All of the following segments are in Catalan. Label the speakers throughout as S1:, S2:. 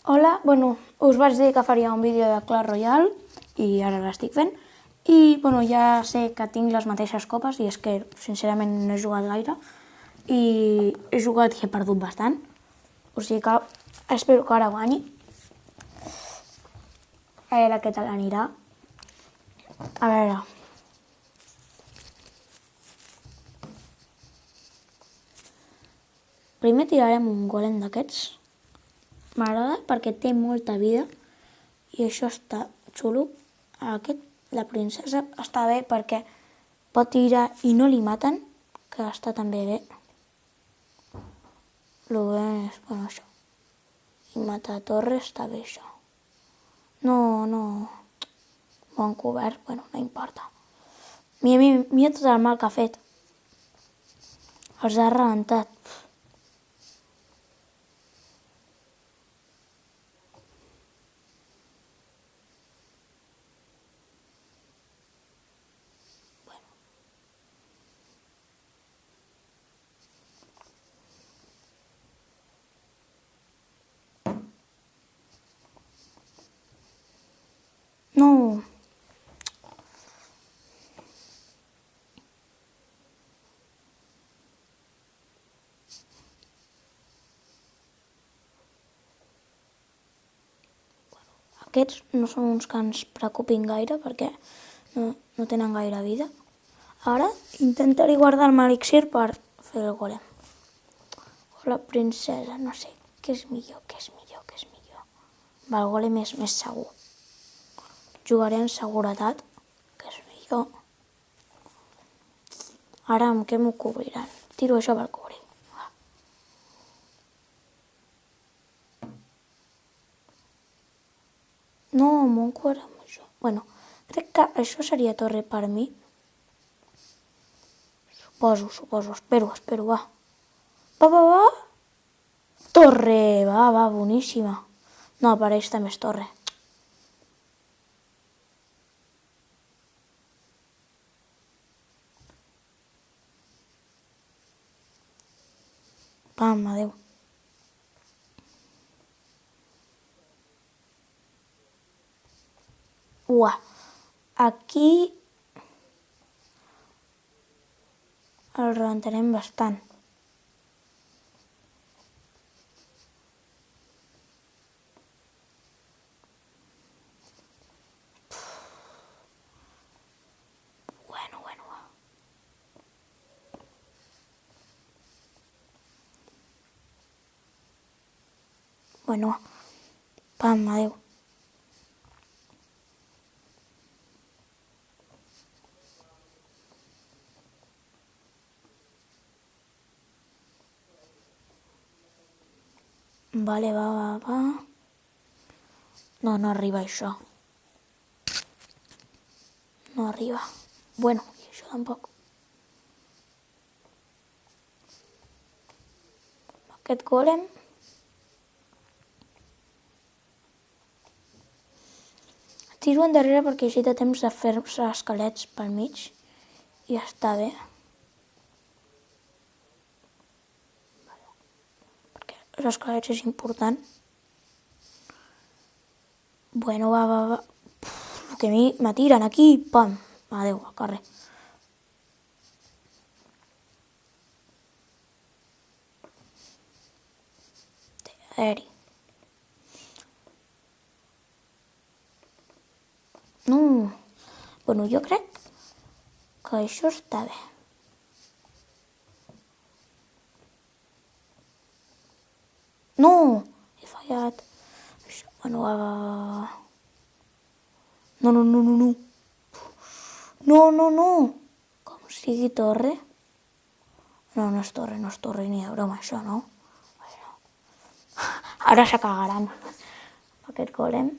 S1: Hola, us vaig dir que faria un vídeo de Clash Royale i ara l'estic fent. I ja sé que tinc les mateixes copes i és que sincerament no he jugat gaire i he jugat i he perdut bastant. O sigui que espero que ara guanyi. A veure què tal anirà. A veure. Primer tirarem un golem d'aquests. M'agrada perquè té molta vida i això està xulo. La princesa està bé perquè pot tirar i no li maten, que està també bé. El dolent és, això. I matar torres està bé, això. No. M'ho han cobert, no importa. Mira tot el mal que ha fet. Els ha rebentat. No. Aquests no són uns que ens preocupin gaire perquè no tenen gaire vida. Ara intentaré guardar-me l'elixir per fer el golem. O la princesa, no sé. Què és millor? Va, el golem és més segur. Jugaré en seguretat, que és millor. Ara amb què m'ho cobriran? Tiro això per cobrir. No, m'ho han cobrat amb això. Crec que això seria torre per mi. Suposo. Espero, va. Va. Torre, va, boníssima. No, apareix també és torre. Pam, adeu. Aquí el rebentarem bastant. Pam, adeu. Vale, va. No arriba això. No arriba. I això tampoc. Aquest golem. Tiro endarrere perquè així té temps de fer-se esquelets pel mig i està bé. Perquè els esquelets és important. Va. El que me tiren aquí, pam. Adeu, al carrer. Aeri. No. Jo crec que això està bé. No! He fallat. Va. No. Com sigui torre. No és torre ni de broma, això, no? Ara se cagaran. Aquest golem.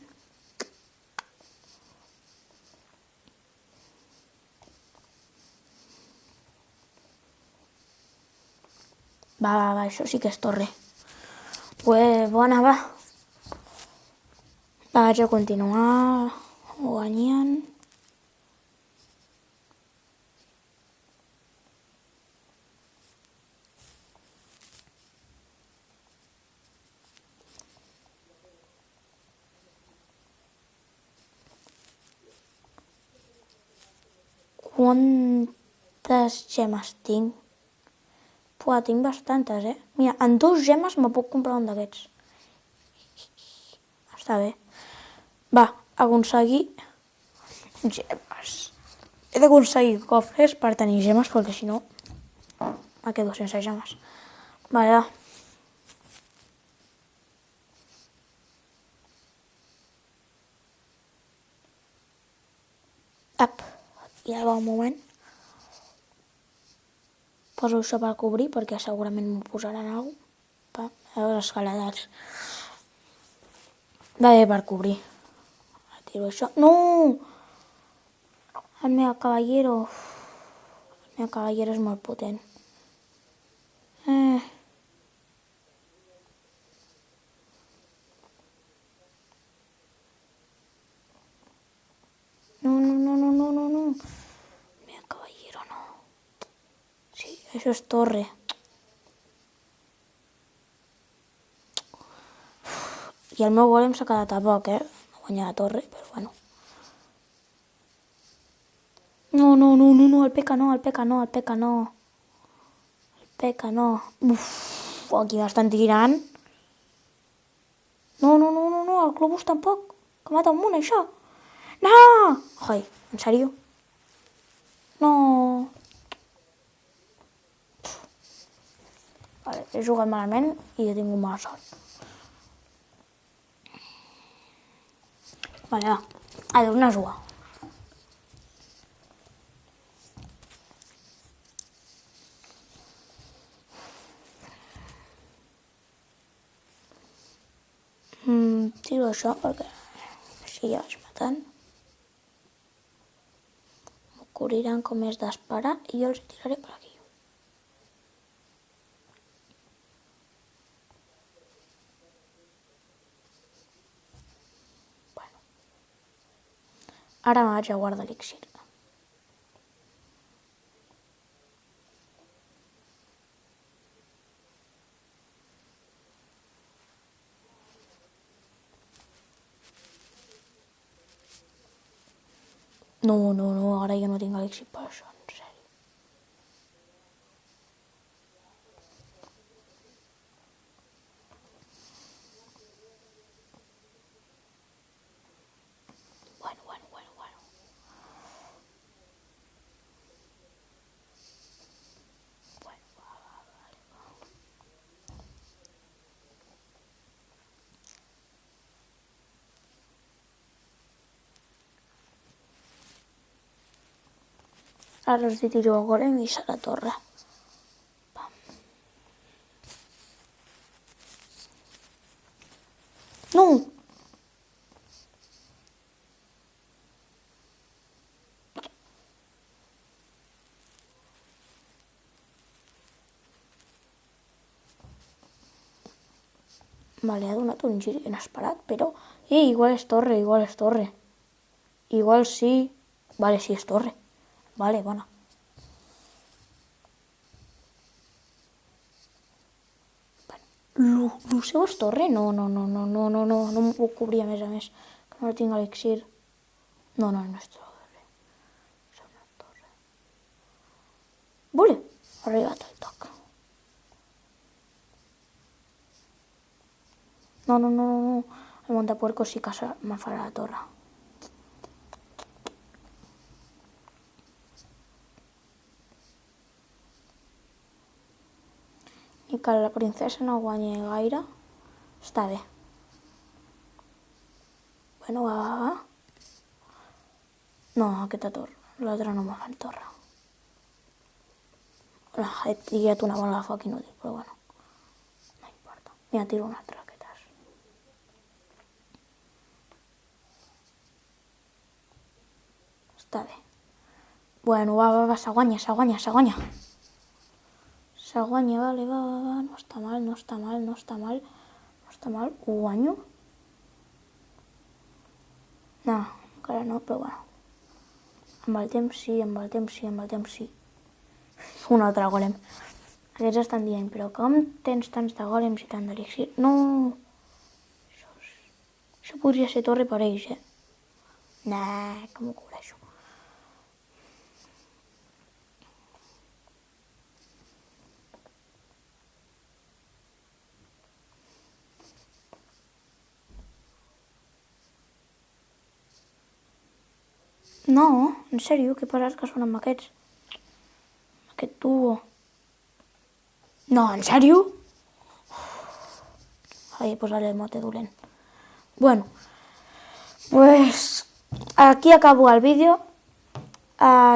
S1: Va, això sí que és torre. Bona, va. Vaig a continuar guanyant. Quantes gemes tinc? Pua, tinc bastantes, eh? Mira, amb 2 gemes me puc comprar un d'aquests. Està bé. Va, aconseguir gemes. He d'aconseguir cofres per tenir gemes, perquè si no me quedo sense gemes. Vale, va. Ep, i ara va un moment. Poso això per cobrir, perquè segurament m'ho posaran alguna cosa. A veure, escaladats. Va bé per cobrir. Tiro això. No! El meu caballero. El meu caballero és molt potent. No. El meu caballero no. Sí, això és torre. I el meu golem s'ha quedat a poc, eh? No guanya la torre, però bueno. No, el P.K. no. El P.K. no. Uf, aquí m'estan tirant. No, el globus tampoc. Que mata un munt, això. No! Joi, en sèrio? No. Vale, he jugat malament i he tingut mala sort. Vale, va. A tornar a jugar. Tiro això perquè així ja vaig matant. M'ho cobriran com és d'esperar i jo els tiraré per aquí. Bueno. Ara me vaig a guardar l'elixir. No, ara jo no tinc elixir per això, en sèrio. Bueno. Ara els tiro el golem i serà torre. No! Vale, ha donat un gir inesperat, però... igual és torre. Igual sí... Vale, sí, és torre. Vale, bona. Lo seu és torre? No em puc cobrir a més, que no tinc elixir. No és torre. Això no és torre. Vale, ha arribat el toc. No. El Montepuerco sí que me farà la torre. I que la princesa no guanyi gaire, està bé. Bueno, va. No, aquesta torre. L'altra no me fa torre. He tirat una bola de foc inútil, però bueno. No importa. Mira, tiro una altra d'aquestes. Està bé. Bueno, va, se guanya. Se guanya, vale, va. No està mal. Ho guanyo? No, encara no, però bueno. Amb el temps sí. Un altre golem. Aquests estan dient, però com tens tants de golems i tant d'elixir? No! Això podria ser torre per ells, eh? Nah, que m'ho cobreixo. No, en sèrio, què passa que són amb aquests? Aquest tubo. No, en sèrio? Ai, posaré el mote dolent. Bueno, pues aquí acabo el vídeo.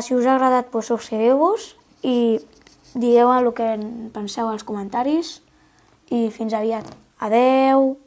S1: Si us ha agradat, pues subscriveu-vos i digueu el que en penseu als comentaris. I fins aviat. Adeu!